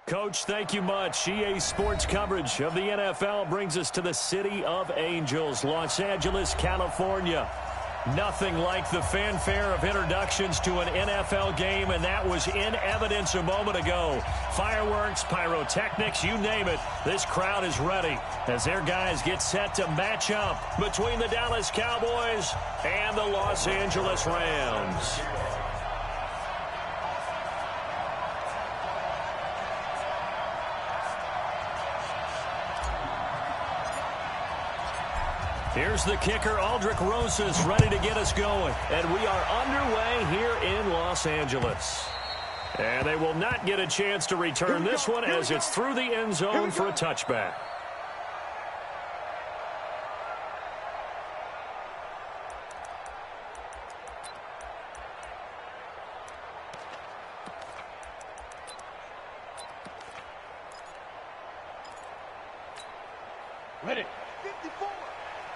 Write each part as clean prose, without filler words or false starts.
Coach, thank you much. EA Sports coverage of the NFL brings us to the City of Angels, Los Angeles, California. Nothing like the fanfare of introductions to an NFL game, and that was in evidence a moment ago. Fireworks, pyrotechnics, you name it. This crowd is ready as their guys get set to match up between the Dallas Cowboys and the Los Angeles Rams. Here's the kicker, Aldrich Rosas, ready to get us going. And we are underway here in Los Angeles. And they will not get a chance to return this one as it's through the end zone for a touchback. Ready. 54.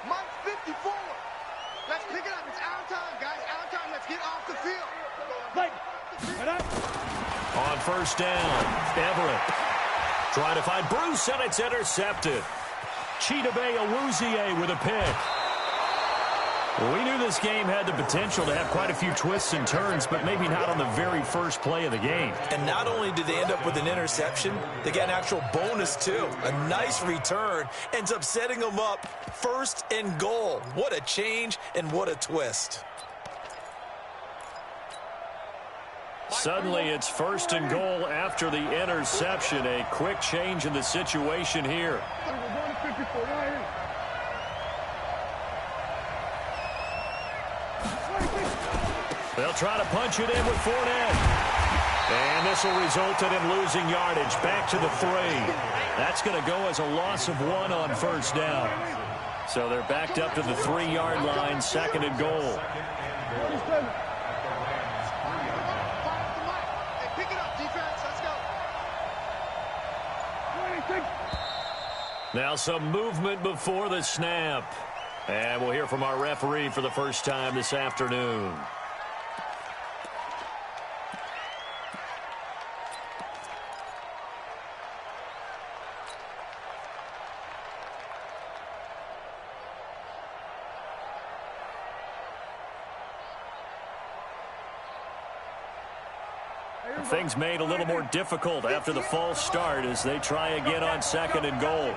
Mike 54. Let's pick it up. It's our time, guys. Our time. Let's get off the field. Right. On first down, Everett trying to find Bruce, and it's intercepted. Chidobe Awuzie with a pick. We knew this game had the potential to have quite a few twists and turns, but maybe not on the very first play of the game. And not only did they end up with an interception, they got an actual bonus, too. A nice return ends up setting them up first and goal. What a change and what a twist. Suddenly, it's first and goal after the interception. A quick change in the situation here. They'll try to punch it in with Fournette. And this will result in him losing yardage. Back to the 3. That's going to go as a loss of 1 on first down. So they're backed up to the 3-yard line, second and goal. Now some movement before the snap. And we'll hear from our referee for the first time this afternoon. Things made a little more difficult after the false start as they try again on second and goal.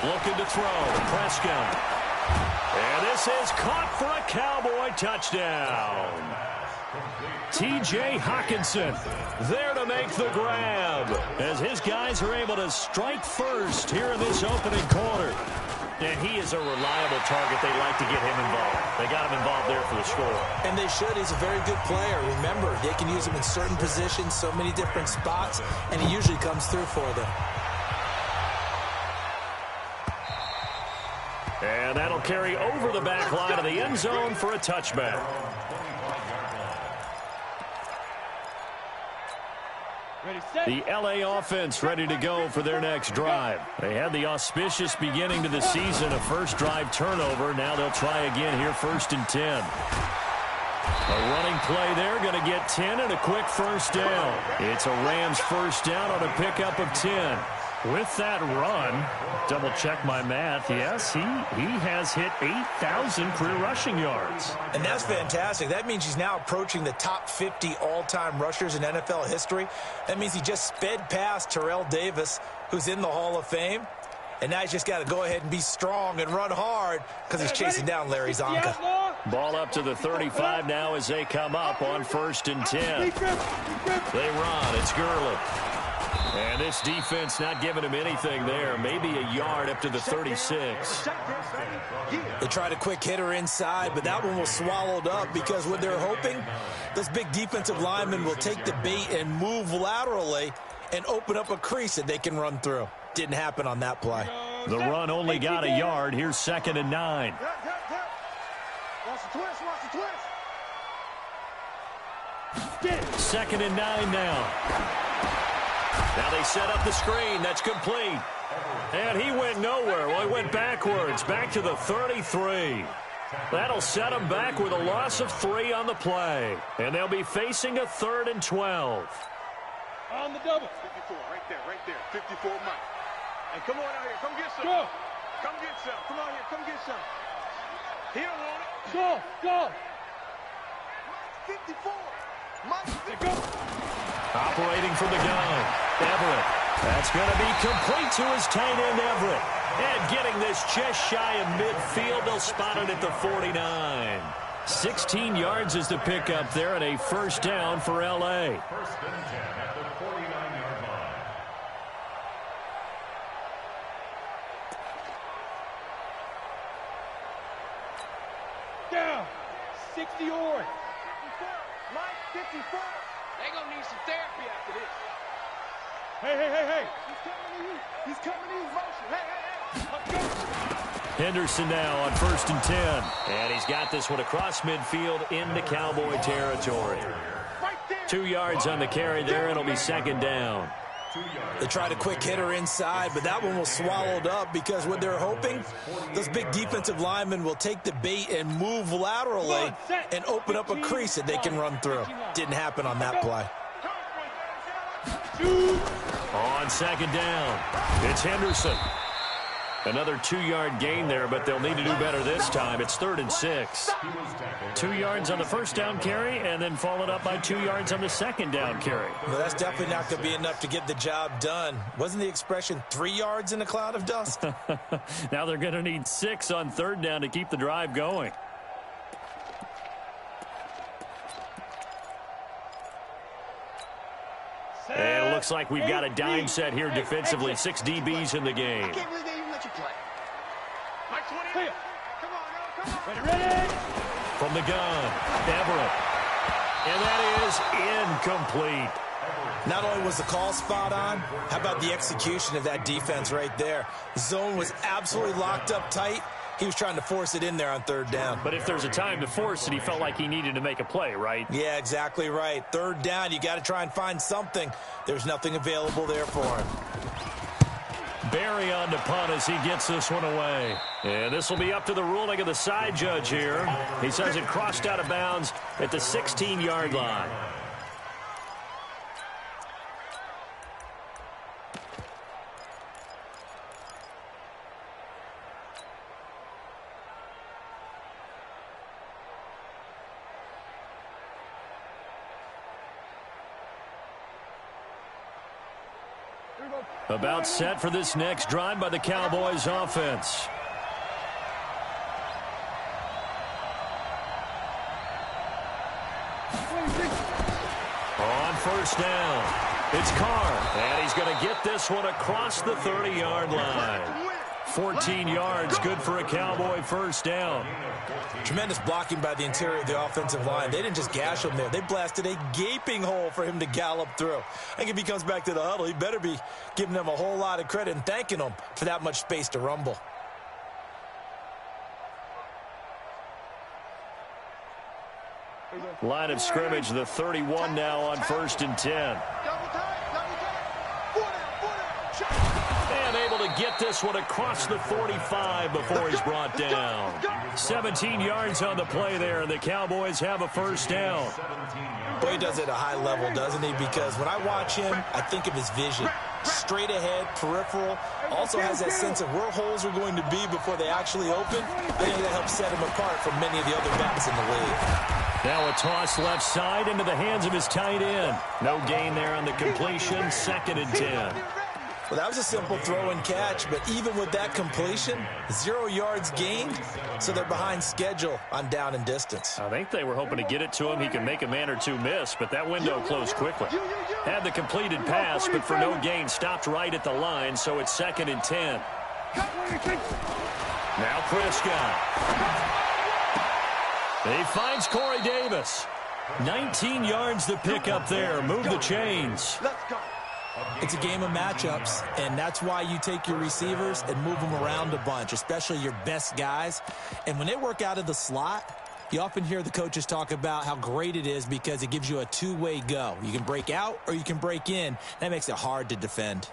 Looking to throw. Prescott. And this is caught for a Cowboy touchdown. T.J. Hockenson there to make the grab as his guys are able to strike first here in this opening quarter. And he is a reliable target. They like to get him involved. They got him involved there for the score. And they should. He's a very good player. Remember, they can use him in certain positions, so many different spots, and he usually comes through for them. And that'll carry over the back line of the end zone for a touchback. The LA offense ready to go for their next drive. They had the auspicious beginning to the season, a first drive turnover. Now they'll try again here, first and 10. A running play there, going to get 10 and a quick first down. It's a Rams first down on a pickup of 10. With that run, double check my math, yes, he has hit 8,000 career rushing yards. And that's fantastic. That means he's now approaching the top 50 all-time rushers in NFL history. That means he just sped past Terrell Davis, who's in the Hall of Fame. And now he's just got to go ahead and be strong and run hard because he's chasing down Larry Zonka. Ball up to the 35 now as they come up on first and 10. They run. It's Gurley. And this defense not giving him anything there. Maybe a yard up to the 36. They tried a quick hitter inside, but that one was swallowed up because what they're hoping, this big defensive lineman will take the bait and move laterally and open up a crease that they can run through. Didn't happen on that play. The run only got a yard. Here's second and 9. Second and 9 now. Now they set up the screen. That's complete. And he went nowhere. Well, he went backwards. Back to the 33. That'll set them back with a loss of 3 on the play. And they'll be facing a 3rd and 12. On the double. 54, right there. 54, Mike. And come on out here. Come get some. Go. Come get some. Come on here. Come get some. He don't want it. Go. 54. Mike, 54. Operating from the gun, Everett. That's going to be complete to his tight end, Everett. And getting this just shy of midfield, they'll spot it at the 49. 16 yards is the pickup there, and a first down for L.A. First and 10 at the 49-yard line. Down. 60 yards. Mike, 54. They're going to need some therapy after this. Hey. He's coming to use motion. Hey. Let's go. Henderson now on 1st and 10. And he's got this one across midfield into Cowboy territory. 2 yards on the carry there, and it'll be 2nd down. They tried a quick hitter inside, but that one was swallowed up because what they're hoping, those big defensive linemen will take the bait and move laterally and open up a crease that they can run through. Didn't happen on that play. On 2nd down, it's Henderson. Another 2-yard gain there, but they'll need to do better this time. It's 3rd and 6. 2 yards on the first down carry, and then followed up by 2 yards on the 2nd down carry. Well, that's definitely not going to be enough to get the job done. Wasn't the expression 3 yards in a cloud of dust? Now they're going to need 6 on 3rd down to keep the drive going. And it looks like we've got a dime set here defensively. 6 DBs in the game. I can't believe they even let you play. Mike 20. Come on. Ready. From the gun, Everett. And that is incomplete. Not only was the call spot on, how about the execution of that defense right there? Zone was absolutely locked up tight. He was trying to force it in there on 3rd down. But if there's a time to force it, he felt like he needed to make a play, right? Yeah, exactly right. 3rd down, you got to try and find something. There's nothing available there for him. Barry on to punt as he gets this one away. And this will be up to the ruling of the side judge here. He says it crossed out of bounds at the 16-yard line. About set for this next drive by the Cowboys offense. On 1st down, it's Carr, and he's going to get this one across the 30-yard line. 14 yards, good for a Cowboy first down. Tremendous blocking by the interior of the offensive line. They didn't just gash him there. They blasted a gaping hole for him to gallop through. I think if he comes back to the huddle, he better be giving them a whole lot of credit and thanking them for that much space to rumble. Line of scrimmage, the 31 now on 1st and 10. And able to get this one across the 45 before he's brought down. 17 yards on the play there, and the Cowboys have a first down. Boy, he does it at a high level, doesn't he? Because when I watch him, I think of his vision. Straight ahead, peripheral. Also has that sense of where holes are going to be before they actually open. I think that helps set him apart from many of the other backs in the league. Now a toss left side into the hands of his tight end. No gain there on the completion. 2nd and 10. Well, that was a simple throw and catch, but even with that completion, 0 yards gained, so they're behind schedule on down and distance. I think they were hoping to get it to him. He can make a man or two miss, but that window closed quickly. Had the completed pass, but for no gain, stopped right at the line, so it's 2nd and 10. Now Prescott. He finds Corey Davis. 19 yards to pick up there. Move the chains. Let's go. It's a game of matchups, and that's why you take your receivers and move them around a bunch, especially your best guys. And when they work out of the slot, you often hear the coaches talk about how great it is because it gives you a two-way go. You can break out or you can break in. That makes it hard to defend.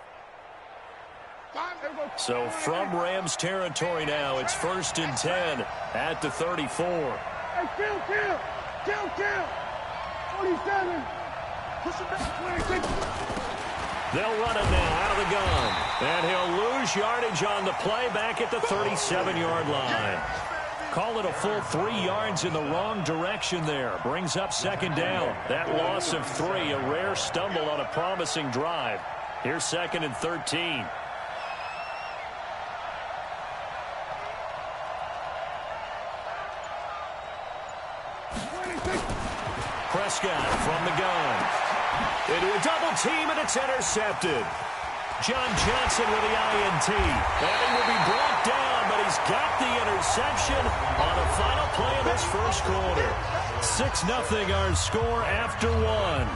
5 So from Rams territory now, it's 1st and 10 at the 34. Hey, kill. 27. Push it back, 26. They'll run it now out of the gun. And he'll lose yardage on the play back at the 37-yard line. Call it a full 3 yards in the wrong direction there. Brings up 2nd down. That loss of 3, a rare stumble on a promising drive. Here's 2nd and 13. Prescott from the gun. Into a double team, and it's intercepted. John Johnson with the INT. And he will be brought down, but he's got the interception on the final play of this first quarter. 6-0 our score after 1.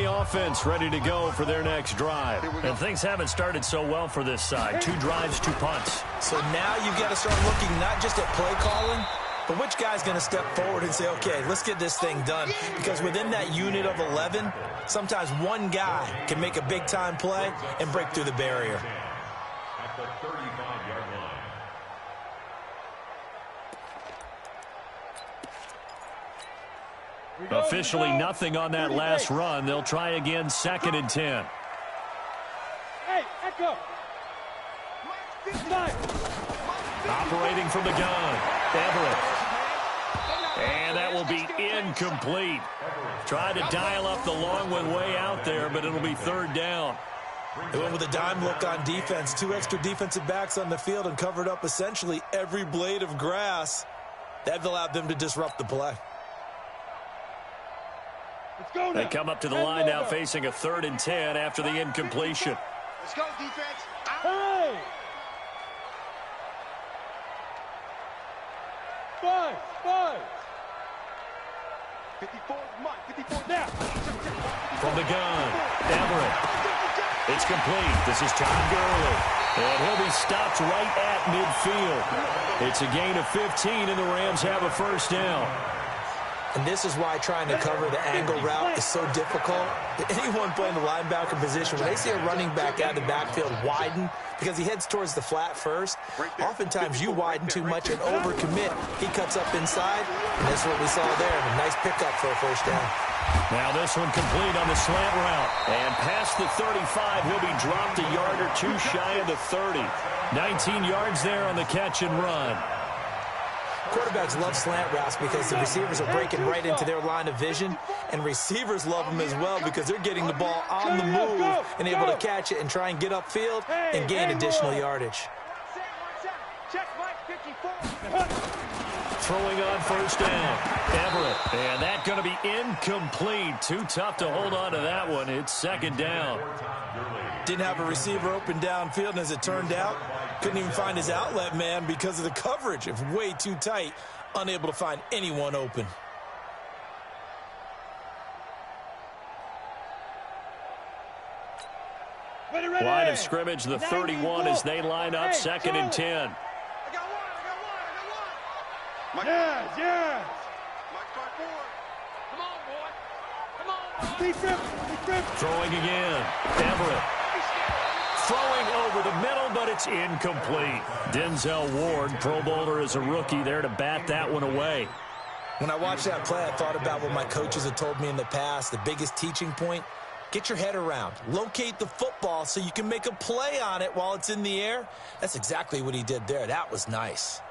Offense ready to go for their next drive. And things haven't started so well for this side. 2 drives, 2 punts. So now you've got to start looking not just at play calling, but which guy's going to step forward and say, okay, let's get this thing done. Because within that unit of 11, sometimes one guy can make a big-time play and break through the barrier. At the 35-yard line. Officially nothing on that last run. They'll try again 2nd and 10. Hey, Echo. Operating from the gun. Everett. And that will be incomplete. Tried to dial up the long one way out there, but it'll be 3rd down. They went with a dime look on defense. 2 extra defensive backs on the field and covered up essentially every blade of grass. That allowed them to disrupt the play. They come up to the line now facing a 3rd and 10 after the incompletion. Let's go, defense. Hey! 5. 54, Mike, 54 now. From the gun, Everett. It's complete. This is Todd Gurley. And he'll be stopped right at midfield. It's a gain of 15, and the Rams have a 1st down. And this is why trying to cover the angle route is so difficult. Anyone playing the linebacker position, when they see a running back out of the backfield widen, because he heads towards the flat first, oftentimes you widen too much and overcommit. He cuts up inside, and that's what we saw there. A nice pickup for a 1st down. Now this one complete on the slant route. And past the 35, he'll be dropped a yard or 2 shy of the 30. 19 yards there on the catch and run. Quarterbacks love slant routes because the receivers are breaking right into their line of vision, and receivers love them as well because they're getting the ball on the move and able to catch it and try and get upfield and gain additional yardage. Throwing on 1st down, Everett. And that's going to be incomplete. Too tough to hold on to that one. It's 2nd down. Didn't have a receiver open downfield, and as it turned out, couldn't even find his outlet man because of the coverage. It was way too tight, unable to find anyone open. Line of scrimmage, the 31 as they line up 2nd and 10. I got one. Yes. Come on, boy. Throwing again. Everett. Throwing over the middle, but it's incomplete. Denzel Ward, Pro Bowler as a rookie, there to bat that one away. When I watched that play, I thought about what my coaches had told me in the past. The biggest teaching point, get your head around. Locate the football so you can make a play on it while it's in the air. That's exactly what he did there. That was nice.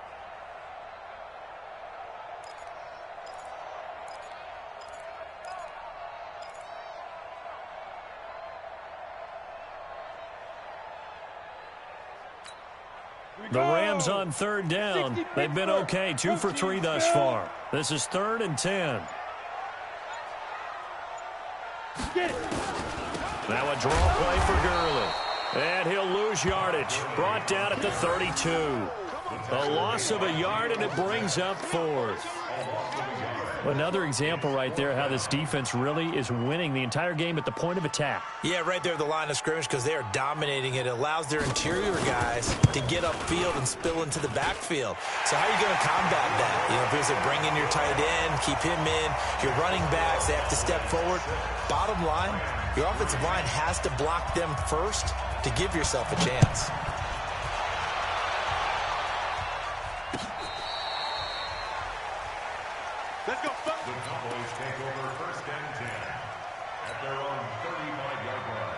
The Rams on 3rd down. They've been okay, 2 for 3 thus far. This is 3rd and 10. Now a draw play for Gurley. And he'll lose yardage. Brought down at the 32. A loss of a yard, and it brings up 4th. Another example right there how this defense really is winning the entire game at the point of attack. Yeah, right there at the line of scrimmage because they are dominating it. It allows their interior guys to get upfield and spill into the backfield. So how are you going to combat that? You know, if there's a bring in your tight end, keep him in, your running backs, they have to step forward. Bottom line, your offensive line has to block them first to give yourself a chance. Let's go, folks. The Cowboys take over 1st and 10 at their own 35-yard line.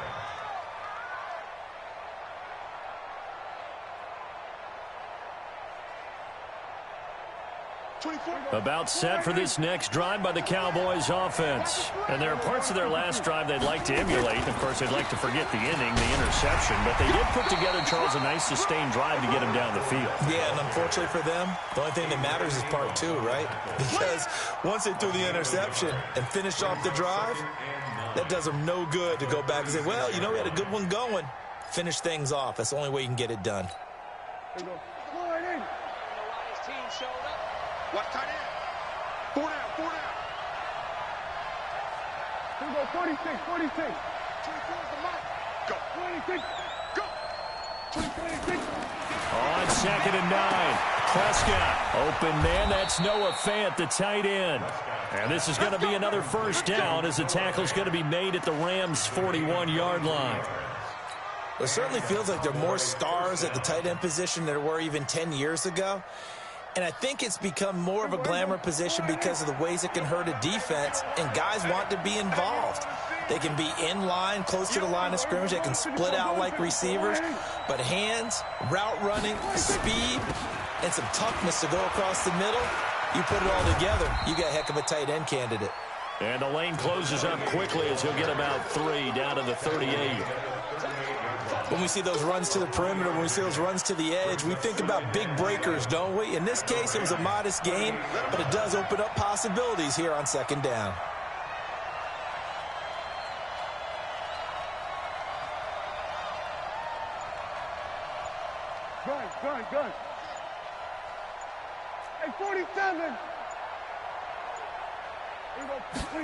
About set for this next drive by the Cowboys offense. And there are parts of their last drive they'd like to emulate. Of course, they'd like to forget the inning, the interception. But they did put together, Charles, a nice sustained drive to get him down the field. Yeah, and unfortunately for them, the only thing that matters is part two, right? Because once they threw the interception and finished off the drive, that does them no good to go back and say, well, you know, we had a good one going. Finish things off. That's the only way you can get it done. There you go. Slide in. His team showed up. Watch tight end. 4 down, 4 down. Here we go, 46, 46. 24 is the mark. Go. 26. Go. 26. On 2nd and 9. Prescott. Open man. That's Noah Fant, the tight end. And this is going to be another first down as the tackle's going to be made at the Rams' 41-yard line. It certainly feels like there are more stars at the tight end position than there were even 10 years ago. And I think it's become more of a glamour position because of the ways it can hurt a defense, and guys want to be involved. They can be in line, close to the line of scrimmage. They can split out like receivers. But hands, route running, speed, and some toughness to go across the middle, you put it all together, you got a heck of a tight end candidate. And the lane closes up quickly as he'll get about 3 down to the 38. When we see those runs to the perimeter, when we see those runs to the edge, we think about big breakers, don't we? In this case, it was a modest gain, but it does open up possibilities here on 2nd down. Gun. Hey, 47.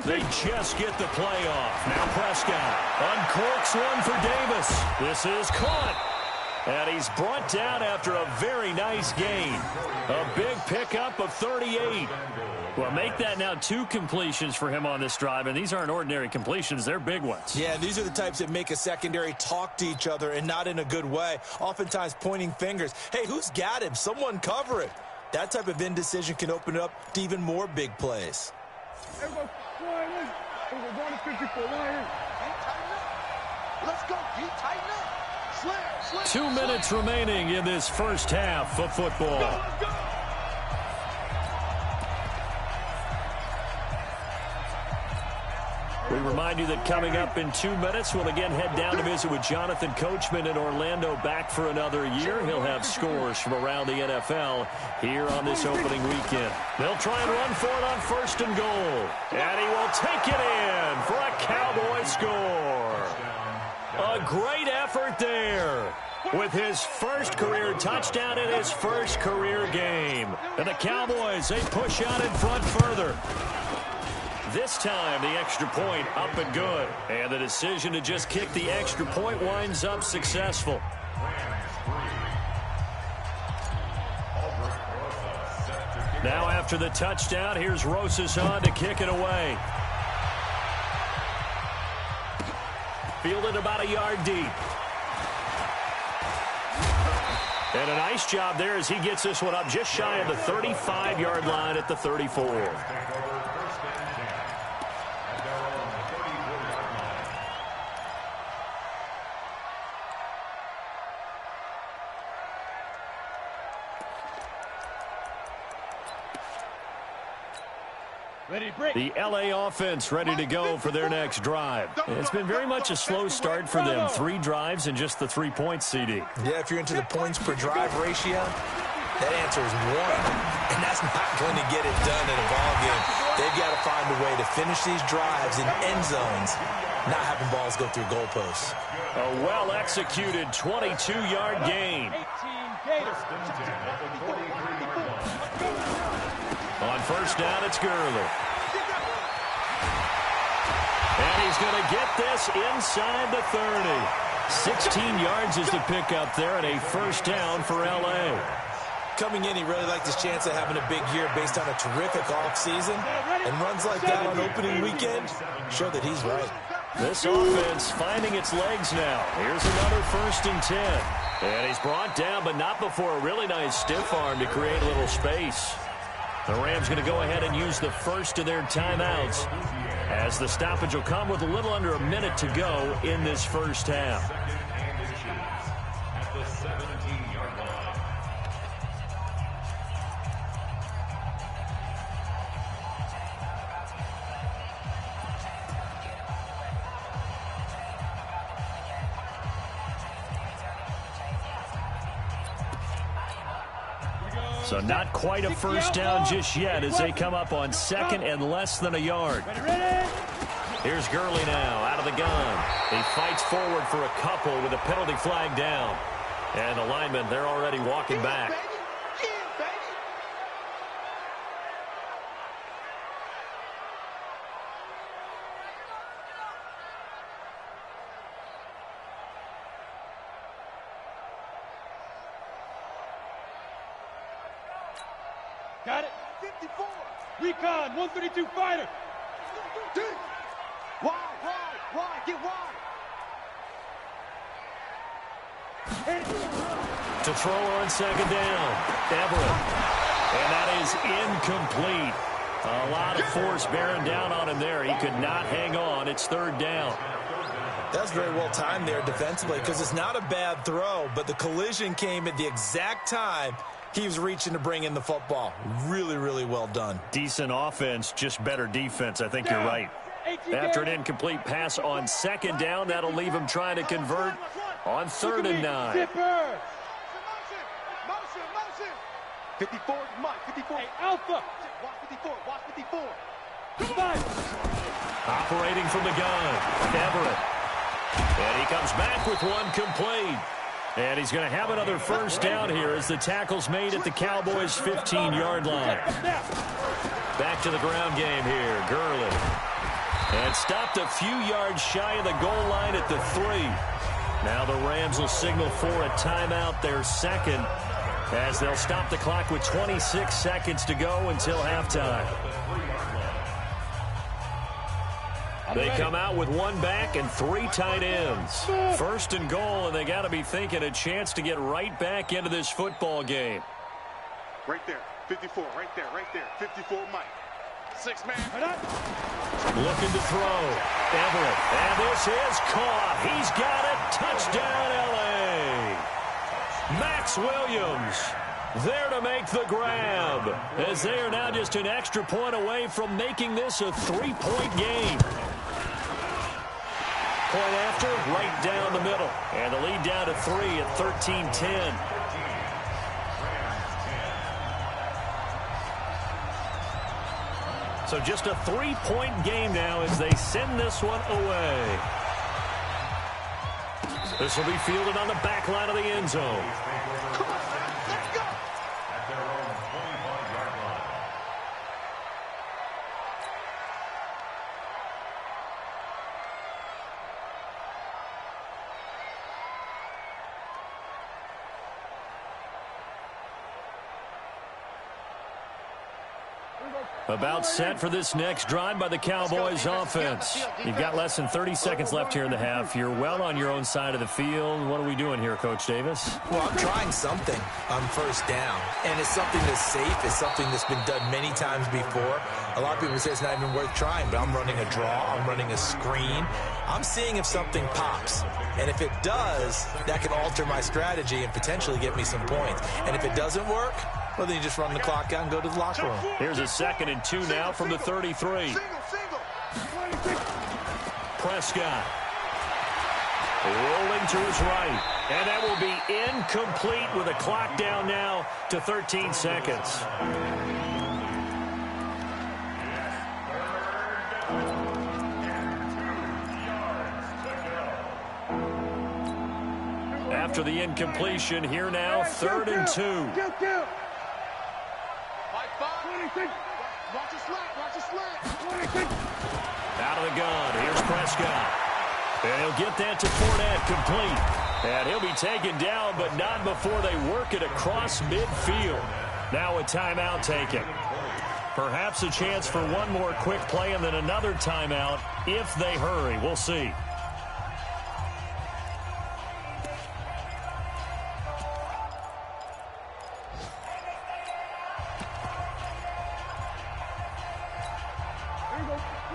They just get the play off. Now Prescott uncorks one for Davis. This is caught. And he's brought down after a very nice gain. A big pickup of 38. Well, make that now 2 completions for him on this drive, and these aren't ordinary completions. They're big ones. Yeah, these are the types that make a secondary talk to each other and not in a good way. Oftentimes pointing fingers. Hey, who's got him? Someone cover it. That type of indecision can open it up to even more big plays. Everybody, line in. We're going to 54. Line in. Tighten up. Let's go. Tighten up. Slam. 2 minutes remaining in this first half of football. Let's go. We remind you that coming up in 2 minutes, we'll again head down to visit with Jonathan Coachman in Orlando, back for another year. He'll have scores from around the NFL here on this opening weekend. They'll try and run for it on 1st and goal. And he will take it in for a Cowboy score. A great effort there with his first career touchdown in his first career game. And the Cowboys, they push out in front further. This time, the extra point up and good. And the decision to just kick the extra point winds up successful. Now after the touchdown, here's Rosas on to kick it away. Fielded about a yard deep. And a nice job there as he gets this one up just shy of the 35-yard line at the 34. The LA offense ready to go for their next drive. It's been very much a slow start for them. 3 drives and just the 3 points, CD. Yeah, if you're into the points per drive ratio, that answer is 1. And that's not going to get it done in a ball game. They've got to find a way to finish these drives in end zones, not having balls go through goalposts. A well-executed 22-yard gain. On 1st down, it's Gurley. he's going to get this inside the 30. 16 yards is the pickup there and a first down for L.A. Coming in, he really liked his chance of having a big year based on a terrific offseason. And runs like that on opening weekend show that he's right. This offense finding its legs now. Here's another 1st and 10. And he's brought down, but not before a really nice stiff arm to create a little space. The Rams going to go ahead and use the first of their timeouts as the stoppage will come with a little under a minute to go in this first half. At the 17-yard line. So not quite a first down just yet as they come up on 2nd and less than a yard. Here's Gurley now out of the gun. He fights forward for a couple with a penalty flag down. And the linemen, they're already walking back. Got it. 54. Recon, 132 fighter. Wide, get wide. To throw on 2nd down. Everett. And that is incomplete. A lot of force bearing down on him there. He could not hang on. It's 3rd down. That's very well timed there defensively because it's not a bad throw, but the collision came at the exact time he was reaching to bring in the football. Really, really well done. Decent offense, just better defense. I think you're right. After an incomplete pass on 2nd down, that'll leave him trying to convert on 3rd and 9. Motion. 54, Mike, 54. Hey, Alpha. Watch 54, watch 54. Operating from the gun, Everett. And he comes back with one complete. And he's going to have another first down here as the tackle's made at the Cowboys' 15-yard line. Back to the ground game here, Gurley. And stopped a few yards shy of the goal line at the 3. Now the Rams will signal for a timeout, their 2nd, as they'll stop the clock with 26 seconds to go until halftime. They come out with one back and 3 tight ends. 1st and goal, and they got to be thinking a chance to get right back into this football game. Right there, 54, right there, 54, Mike. 6-man. Looking to throw. Everett. And this is caught. He's got it. Touchdown, L.A. Max Williams there to make the grab, as they are now just an extra point away from making this a 3-point game. Point after, right down the middle. And the lead down to 3 at 13-10. So just a 3-point game now as they send this one away. This will be fielded on the back line of the end zone. About set for this next drive by the Cowboys offense. You've got less than 30 seconds left here in the half. You're well on your own side of the field. What are we doing here, Coach Davis? Well, I'm trying something on 1st down, and it's something that's safe. It's something that's been done many times before. A lot of people say it's not even worth trying, but I'm running a draw. I'm running a screen. I'm seeing if something pops, and if it does, that can alter my strategy and potentially get me some points. And if it doesn't work, well, then you just run the clock out and go to the locker room. Here's a 2nd and 2 now from the 33. Prescott. Rolling to his right. And that will be incomplete with a clock down now to 13 seconds. After the incompletion, here now, 3rd and 2. Watch the slant. Out of the gun. Here's Prescott. And he'll get that to Fournette, complete. And he'll be taken down, but not before they work it across midfield. Now a timeout taken. Perhaps a chance for one more quick play and then another timeout if they hurry. We'll see.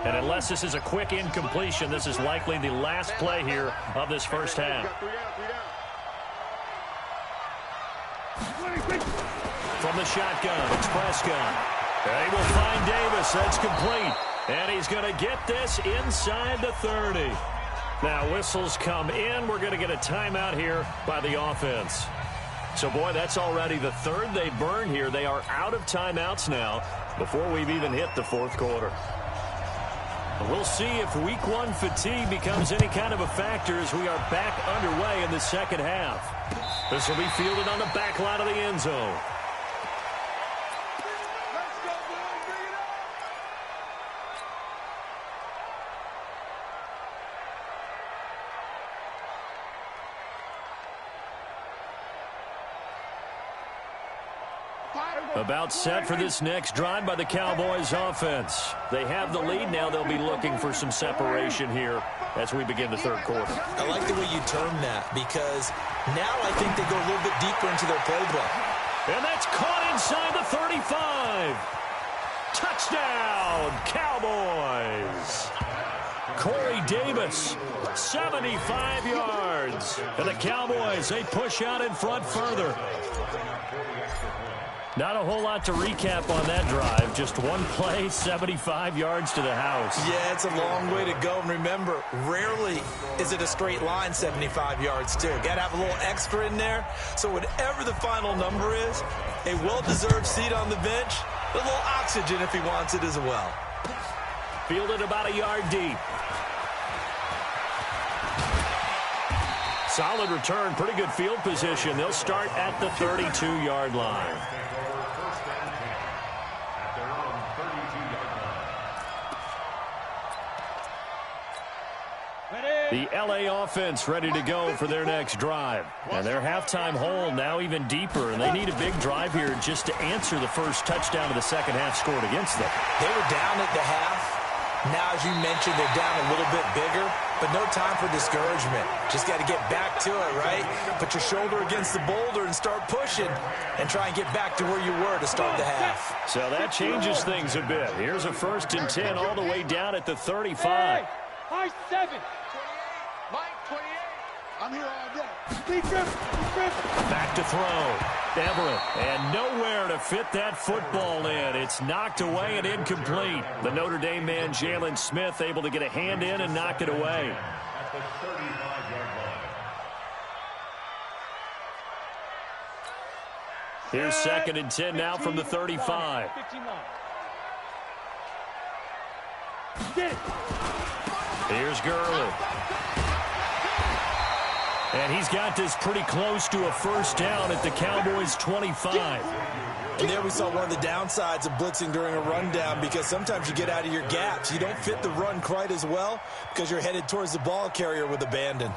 And unless this is a quick incompletion, this is likely the last play here of this first half. From the shotgun, it's Prescott. They will find Davis. That's complete. And he's going to get this inside the 30. Now whistles come in. We're going to get a timeout here by the offense. So, boy, that's already the third they burned here. They are out of timeouts now before we've even hit the fourth quarter. We'll see if week one fatigue becomes any kind of a factor as we are back underway in the second half. This will be fielded on the back line of the end zone. About set for this next drive by the Cowboys offense. They have the lead now. They'll be looking for some separation here as we begin the third quarter. I like the way you term that because now I think they go a little bit deeper into their playbook. And that's caught inside the 35. Touchdown, Cowboys. Corey Davis, 75 yards. And the Cowboys, they push out in front further. Not a whole lot to recap on that drive. Just one play, 75 yards to the house. Yeah, it's a long way to go. And remember, rarely is it a straight line 75 yards, too. Got to have a little extra in there. So whatever the final number is, a well-deserved seat on the bench, a little oxygen if he wants it as well. Fielded about a yard deep. Solid return, pretty good field position. They'll start at the 32-yard line. The LA offense ready to go for their next drive. And their halftime hole now even deeper, and they need a big drive here just to answer the first touchdown of the second half scored against them. They were down at the half. Now, as you mentioned, they're down a little bit bigger, but no time for discouragement. Just got to get back to it, right? Put your shoulder against the boulder and start pushing and try and get back to where you were to start the half. So that changes things a bit. Here's a 1st and 10 all the way down at the 35. High 7. Mike 28. I'm here all day. Back to throw. Everett, and nowhere to fit that football in. It's knocked away and incomplete. The Notre Dame man, Jalen Smith, able to get a hand in and knock it away. At the 35-yard line. Here's 2nd and 10 now from the 35. Here's Gurley. And he's got this pretty close to a first down at the Cowboys' 25. And there we saw one of the downsides of blitzing during a rundown because sometimes you get out of your gaps. You don't fit the run quite as well because you're headed towards the ball carrier with abandon.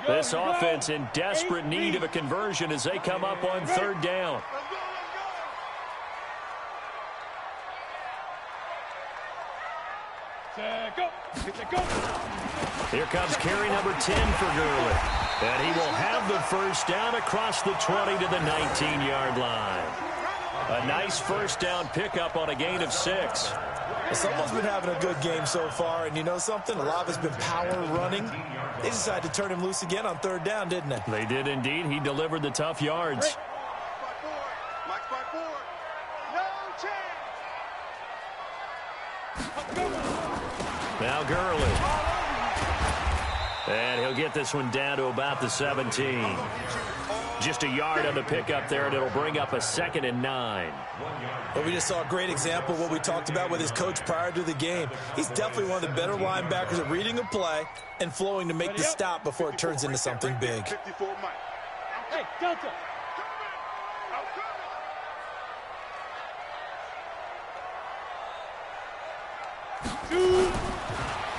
This offense in desperate need of a conversion as they come up on 3rd down. Here comes carry number 10 for Gurley. And he will have the first down across the 20 to the 19-yard line. A nice first down pickup on a gain of 6. Someone's been having a good game so far, and you know something? A lot of it's been power running. They decided to turn him loose again on 3rd down, didn't they? They did indeed. He delivered the tough yards. Mike 5-4. No chance. Now Gurley. And he'll get this one down to about the 17. Just a yard on the pickup there, and it'll bring up a 2nd and 9. Well, we just saw a great example of what we talked about with his coach prior to the game. He's definitely one of the better linebackers at reading a play and flowing to make the stop before it turns into something big. Hey, Delta.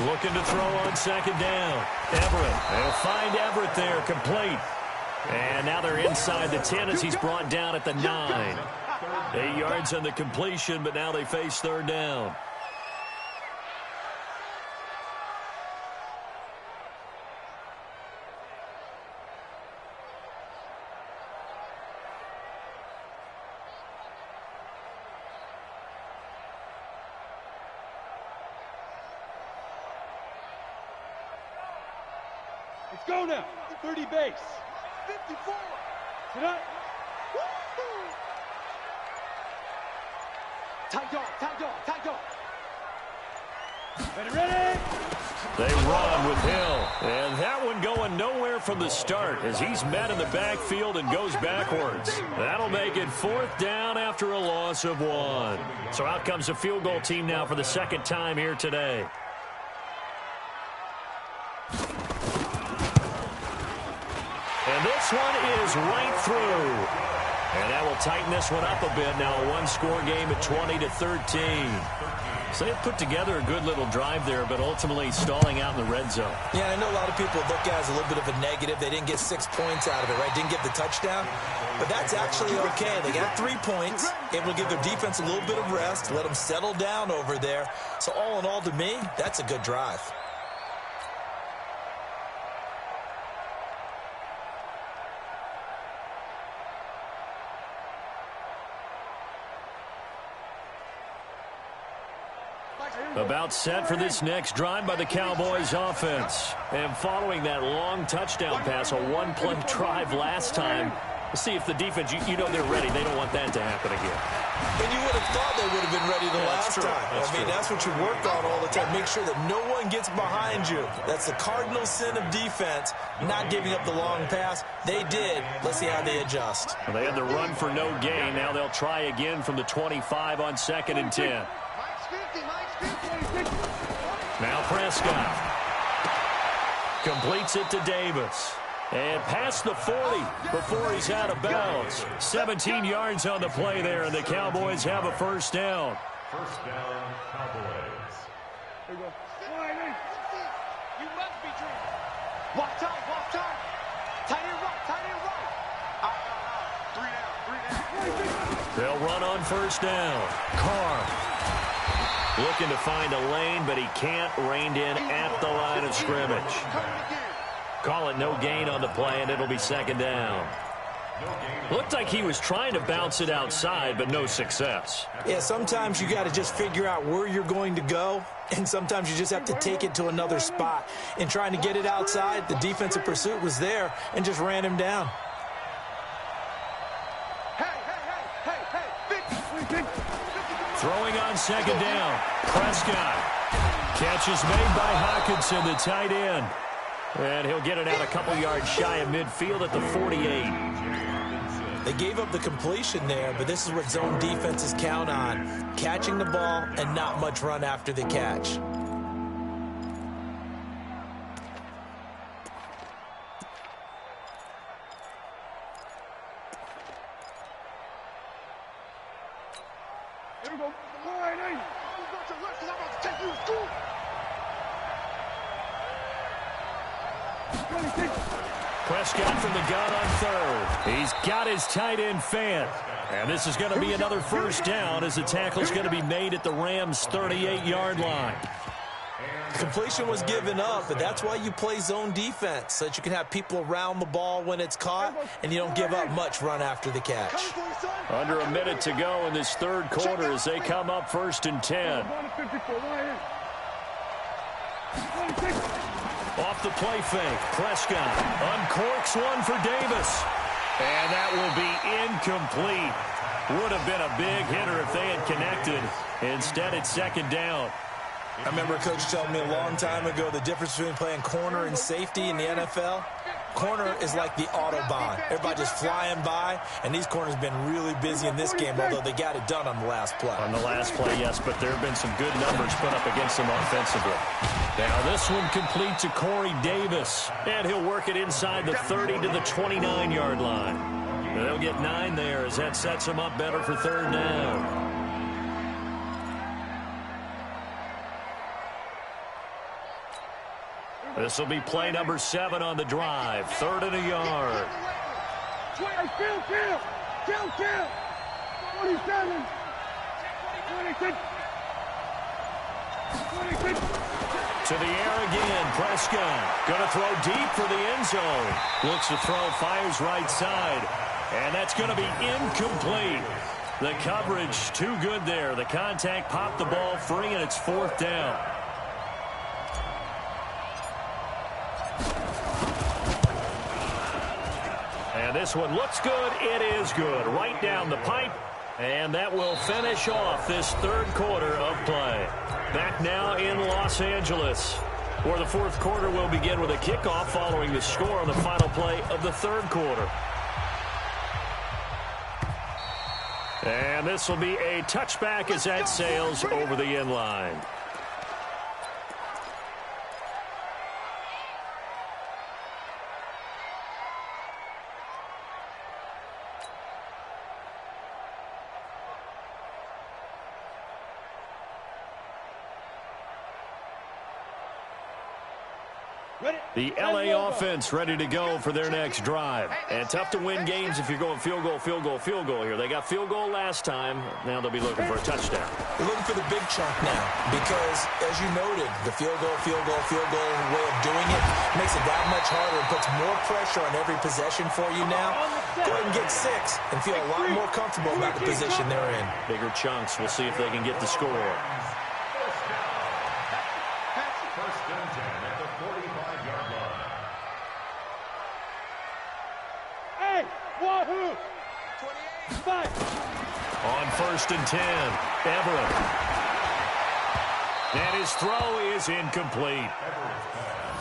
Looking to throw on second down. Everett. They'll find Everett there, complete. And now they're inside the 10 as he's brought down at the 9. 8 yards on the completion, but now they face third down. Let's go now. 30 base. 54. Sit up. Tight dog, tight dog, tight dog. Ready? They run with Hill. And that one going nowhere from the start as he's met in the backfield and goes backwards. That'll make it 4th down after a loss of 1. So out comes a field goal team now for the second time here today. And this one is right through. And that will tighten this one up a bit. Now a one-score game at 20-13. So they've put together a good little drive there, but ultimately stalling out in the red zone. Yeah, I know a lot of people look at it as a little bit of a negative. They didn't get 6 points out of it, right? Didn't get the touchdown. But that's actually okay. They got 3 points, able to give their defense a little bit of rest, let them settle down over there. So all in all, to me, that's a good drive. About set for this next drive by the Cowboys offense. And following that long touchdown pass, a one-play drive last time, let's see if the defense, you know they're ready. They don't want that to happen again. And you would have thought they would have been ready the last time. That's what you work on all the time. Make sure that no one gets behind you. That's the cardinal sin of defense, not giving up the long pass. They did. Let's see how they adjust. Well, they had the run for no gain. Now they'll try again from the 25 on 2nd and 10. Now Prescott completes it to Davis. And past the 40 before he's out of bounds. 17 yards on the play there, and the Cowboys have a first down. First down, Cowboys. Here we go. You must be dreaming. Walk time. Tight end right. 3 down. They'll run on first down. Carr looking to find a lane, but he can't. Reined in at the line of scrimmage. Call it no gain on the play, and it'll be 2nd down. Looked like he was trying to bounce it outside, but no success. Yeah, sometimes you got to just figure out where you're going to go, and sometimes you just have to take it to another spot. In trying to get it outside, the defensive pursuit was there and just ran him down. Throwing on 2nd down. Prescott. Catch is made by Hockenson, the tight end. And he'll get it out a couple yards shy of midfield at the 48. They gave up the completion there, but this is what zone defenses count on. Catching the ball and not much run after the catch. Here we go. Prescott from the gun on 3rd. He's got his tight end fan. And this is going to be another first down as the tackle's going to be made at the Rams' 38-yard line. Completion was given up, but that's why you play zone defense, so that you can have people around the ball when it's caught, and you don't give up much run after the catch. Under a minute to go in this 3rd quarter as they come up 1st and 10. Off the play fake, Prescott uncorks one for Davis. And that will be incomplete. Would have been a big hitter if they had connected. Instead, it's 2nd down. I remember a coach telling me a long time ago the difference between playing corner and safety in the NFL. Corner is like the Autobahn. Everybody just flying by, and these corners have been really busy in this game, although they got it done on the last play. On the last play, yes, but there have been some good numbers put up against them offensively. Now this one complete to Corey Davis, and he'll work it inside the 30 to the 29-yard line. They'll get 9 there as that sets them up better for 3rd down. This will be play number 7 on the drive. 3rd and a yard. Kill. 27. 26. 26. To the air again. Prescott going to throw deep for the end zone. Looks to throw, fires right side. And that's going to be incomplete. The coverage too good there. The contact popped the ball free, and it's 4th down. And this one looks good. It is good. Right down the pipe. And that will finish off this 3rd quarter of play. Back now in Los Angeles, where the 4th quarter will begin with a kickoff following the score on the final play of the 3rd quarter. And this will be a touchback as that sails over the end line. The LA offense ready to go for their next drive. And tough to win games if you're going field goal here. They got field goal last time. Now they'll be looking for a touchdown. They're looking for the big chunk now because, as you noted, the field goal way of doing it makes it that much harder and puts more pressure on every possession for you now. Go ahead and get 6 and feel a lot more comfortable about the position they're in. Bigger chunks. We'll see if they can get the score. First and 10 at the 45-yard line. Hey, wahoo! 5. On 1st and 10, Everett. And his throw is incomplete.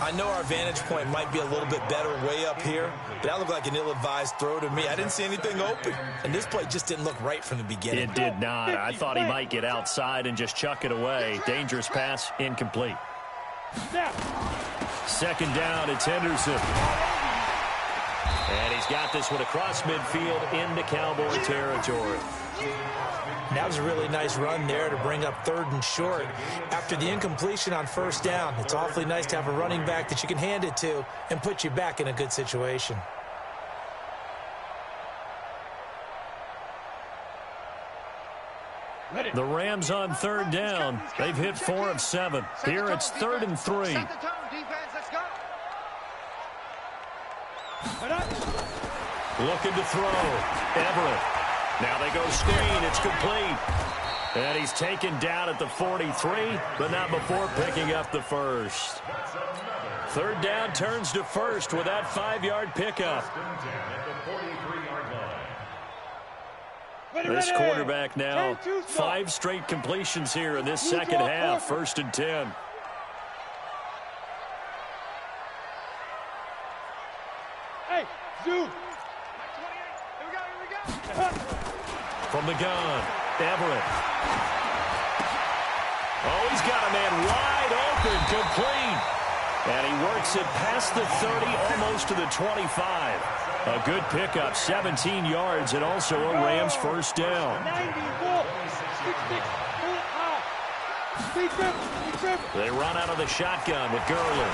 I know our vantage point might be a little bit better way up here, but that looked like an ill-advised throw to me. I didn't see anything open, and this play just didn't look right from the beginning. It did not. I thought he might get outside and just chuck it away. Dangerous pass, incomplete. 2nd down, it's Henderson. And he's got this one across midfield into Cowboy territory. That was a really nice run there to bring up 3rd and short. After the incompletion on 1st down, it's awfully nice to have a running back that you can hand it to and put you back in a good situation. The Rams on 3rd down. They've hit 4 of 7. Here it's 3rd and 3. Looking to throw. Everett. Now they go screen. It's complete. And he's taken down at the 43, but not before picking up the first. 3rd down turns to 1st with that 5-yard pickup. This quarterback now, 5 straight completions here in this second half. 1st and 10. Hey, dude. From the gun, Everett. Oh, he's got a man wide open, complete. And he works it past the 30, almost to the 25. A good pickup, 17 yards, and also a Rams 1st down. They run out of the shotgun with Gurley.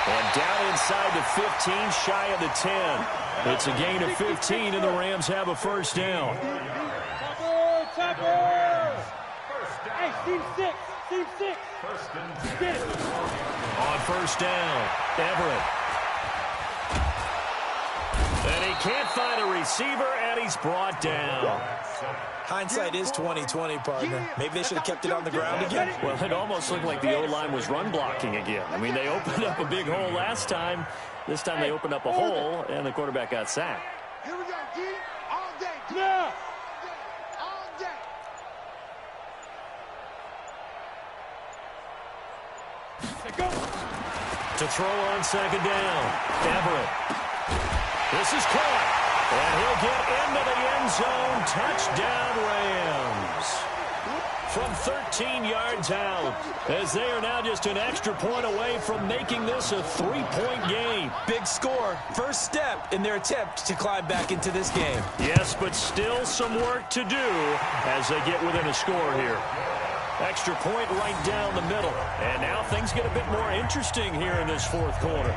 And down inside the 15, shy of the 10. It's a gain of 15, and the Rams have a 1st down. Hey, team 6. Get it. On 1st down, Everett. And he can't find a receiver, and he's brought down. Hindsight is 20/20, partner. Maybe they should have kept it on the ground again. Well, it almost looked like the O-line was run blocking again. I mean, they opened up a big hole last time. This time they opened up a hole, and the quarterback got sacked. Here we go, G. All day. Yeah. All day. Go. To throw on 2nd down, Everett. This is caught, and he'll get into the end zone. Touchdown, Rams. From 13 yards out, as they are now just an extra point away from making this a 3-point game. Big score. First step in their attempt to climb back into this game. Yes, but still some work to do as they get within a score here. Extra point right down the middle. And now things get a bit more interesting here in this fourth quarter.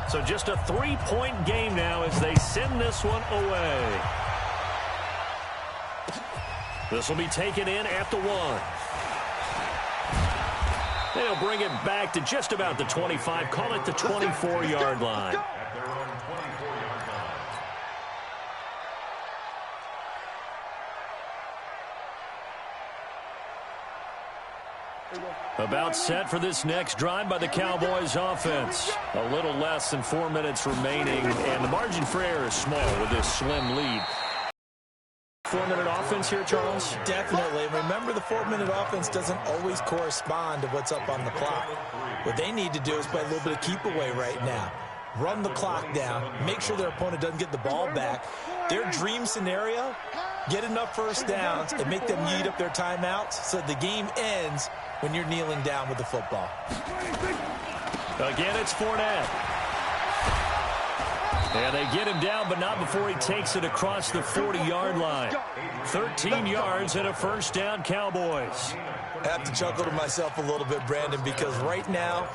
So just a 3-point game now as they send this one away. This will be taken in at the 1. They'll bring it back to just about the 25. Call it the 24-yard line. At their own 24-yard line. About set for this next drive by the Cowboys offense. A little less than 4 minutes remaining, and the margin for error is small with this slim lead. 4-minute offense here, Charles? Definitely. And remember, the 4-minute offense doesn't always correspond to what's up on the clock. What they need to do is play a little bit of keep away right now. Run the clock down. Make sure their opponent doesn't get the ball back. Their dream scenario, get enough first downs and make them eat up their timeouts so the game ends when you're kneeling down with the football. Again, it's Fournette. And they get him down, but not before he takes it across the 40-yard line. 13 yards and a first down, Cowboys. I have to chuckle to myself a little bit, Brandon, because right now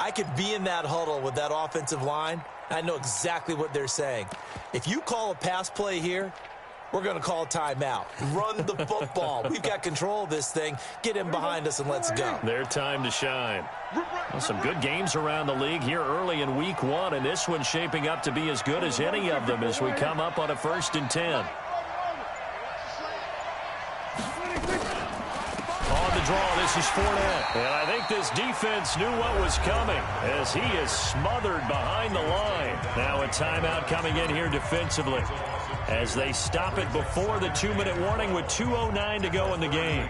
I could be in that huddle with that offensive line. I know exactly what they're saying. If you call a pass play here, we're going to call a timeout. Run the football. We've got control of this thing. Get him behind us and let's go. Their time to shine. Well, some good games around the league here early in week 1, and this one's shaping up to be as good as any of them as we come up on a 1st and 10. On the draw, this is Fournette. And I think this defense knew what was coming as he is smothered behind the line. Now a timeout coming in here defensively as they stop it before the 2-minute warning with 2:09 to go in the game.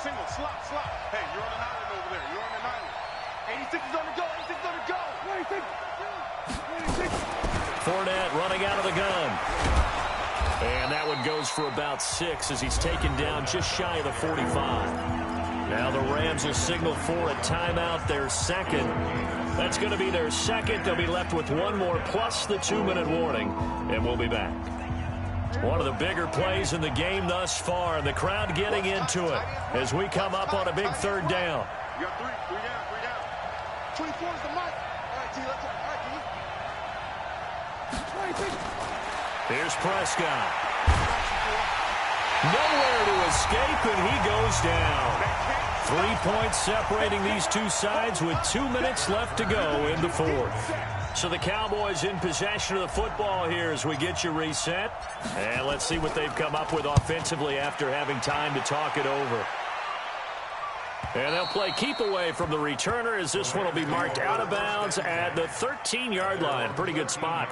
Single, slot. Hey, you're on an island over there. You're on an island. 86 is on the go. 86 is on the go. 86. Fournette running out of the gun. And that one goes for about 6 as he's taken down just shy of the 45. Now the Rams will signal for a timeout, their second. That's going to be their second. They'll be left with one more plus the 2-minute warning, and we'll be back. One of the bigger plays in the game thus far, and the crowd getting into it as we come up on a big 3rd down. You got 3 down. 24 is the mic. All right, T, let's go. All right, T. Here's Prescott. Nowhere to escape, and he goes down. 3 points separating these two sides with 2 minutes left to go in the 4th. So the Cowboys in possession of the football here as we get you reset. And let's see what they've come up with offensively after having time to talk it over. And they'll play keep away from the returner as this one will be marked out of bounds at the 13-yard line. Pretty good spot.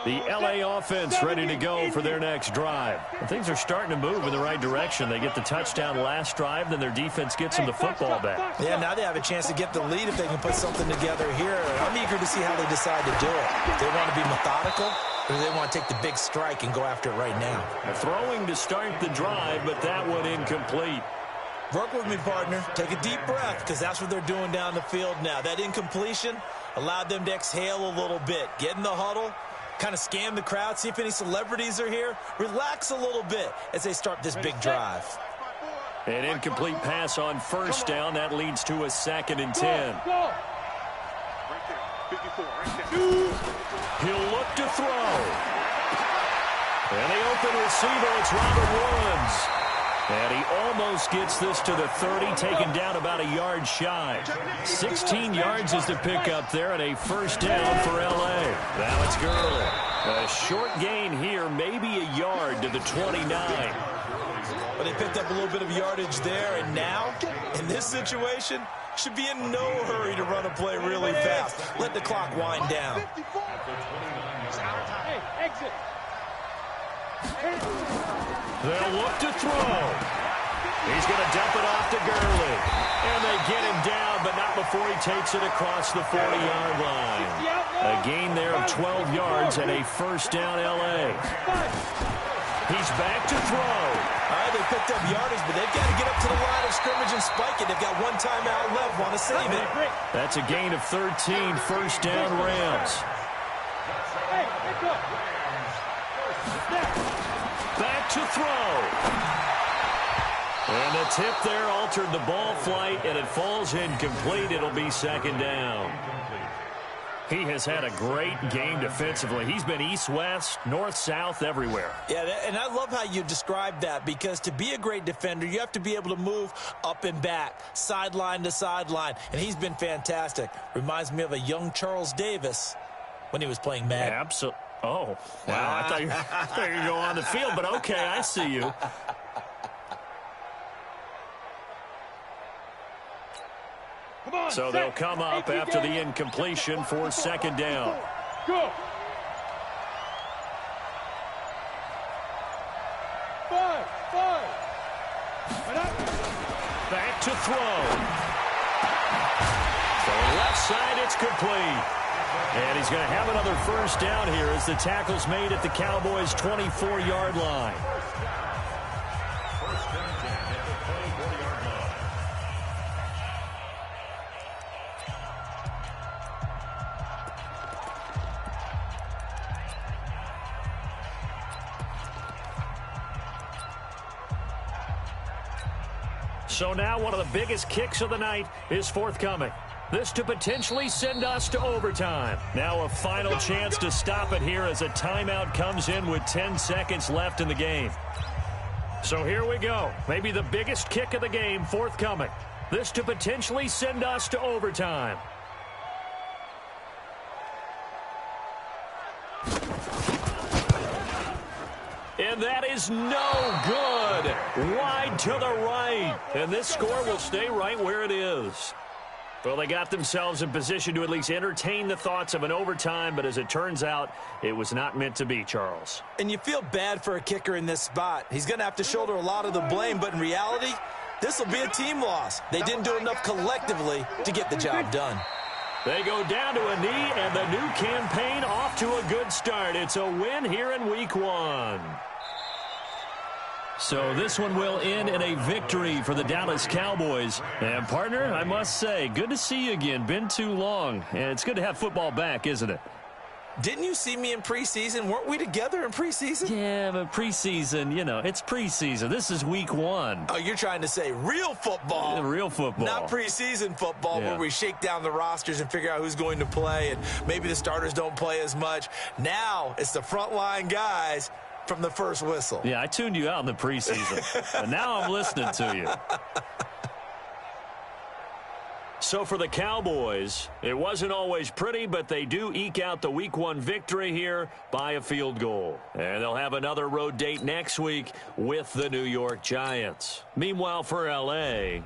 The L.A. offense ready to go for their next drive. And things are starting to move in the right direction. They get the touchdown last drive, then their defense gets them the football back. Yeah, now they have a chance to get the lead if they can put something together here. I'm eager to see how they decide to do it. Do they want to be methodical, or do they want to take the big strike and go after it right now? Throwing to start the drive, but that one incomplete. Work with me, partner. Take a deep breath, because that's what they're doing down the field now. That incompletion allowed them to exhale a little bit. Get in the huddle. Kind of scan the crowd, see if any celebrities are here. Relax a little bit as they start this big drive. An incomplete pass on 1st down. That leads to a 2nd and 10. Right there. 54, right there. He'll look to throw. And the open receiver, it's Robert Woods. And he almost gets this to the 30, taken down about a yard shy. 16 yards is the pickup there, and a 1st down for L.A. Now it's Gurley. A short gain here, maybe a yard to the 29. But they picked up a little bit of yardage there, and now, in this situation, should be in no hurry to run a play really fast. Let the clock wind down. Hey, exit. They'll look to throw. He's going to dump it off to Gurley. And they get him down, but not before he takes it across the 40-yard line. A gain there of 12 yards and a first down L.A. He's back to throw. All right, they picked up yardage, but they've got to get up to the line of scrimmage and spike it. They've got one timeout left. Want to save it. That's a gain of 13, first down Rams. Back to throw. And the tip there altered the ball flight, and it falls incomplete. It'll be second down. He has had a great game defensively. He's been east-west, north-south, everywhere. Yeah, and I love how you described that, because to be a great defender, you have to be able to move up and back, sideline to sideline, and he's been fantastic. Reminds me of a young Charles Davis when he was playing Madden. Absolutely. Oh, wow. I thought you were going to go on the field, but okay, I see you. So they'll come up after the incompletion for second down. Go. 5. Back to throw. So left side, it's complete. And he's going to have another first down here as the tackle's made at the Cowboys' 24-yard line. So now one of the biggest kicks of the night is forthcoming. This to potentially send us to overtime. Now a final chance to stop it here as a timeout comes in with 10 seconds left in the game. So here we go. Maybe the biggest kick of the game forthcoming. This to potentially send us to overtime. And that is no good. Wide to the right. And this score will stay right where it is. Well, they got themselves in position to at least entertain the thoughts of an overtime, but as it turns out, it was not meant to be, Charles. And you feel bad for a kicker in this spot. He's going to have to shoulder a lot of the blame, but in reality, this will be a team loss. They didn't do enough collectively to get the job done. They go down to a knee, and the new campaign off to a good start. It's a win here in Week 1. So this one will end in a victory for the Dallas Cowboys. And, partner, I must say, good to see you again. Been too long. And it's good to have football back, isn't it? Didn't you see me in preseason? Weren't we together in preseason? Yeah, but preseason, you know, it's preseason. This is Week 1. Oh, you're trying to say real football. Real football. Not preseason football, yeah, where we shake down the rosters and figure out who's going to play, and maybe the starters don't play as much. Now it's the frontline guys from the first whistle. Yeah, I tuned you out in the preseason. But now I'm listening to you. So for the Cowboys, it wasn't always pretty, but they do eke out the Week 1 victory here by a field goal. And they'll have another road date next week with the New York Giants. Meanwhile, for L.A.,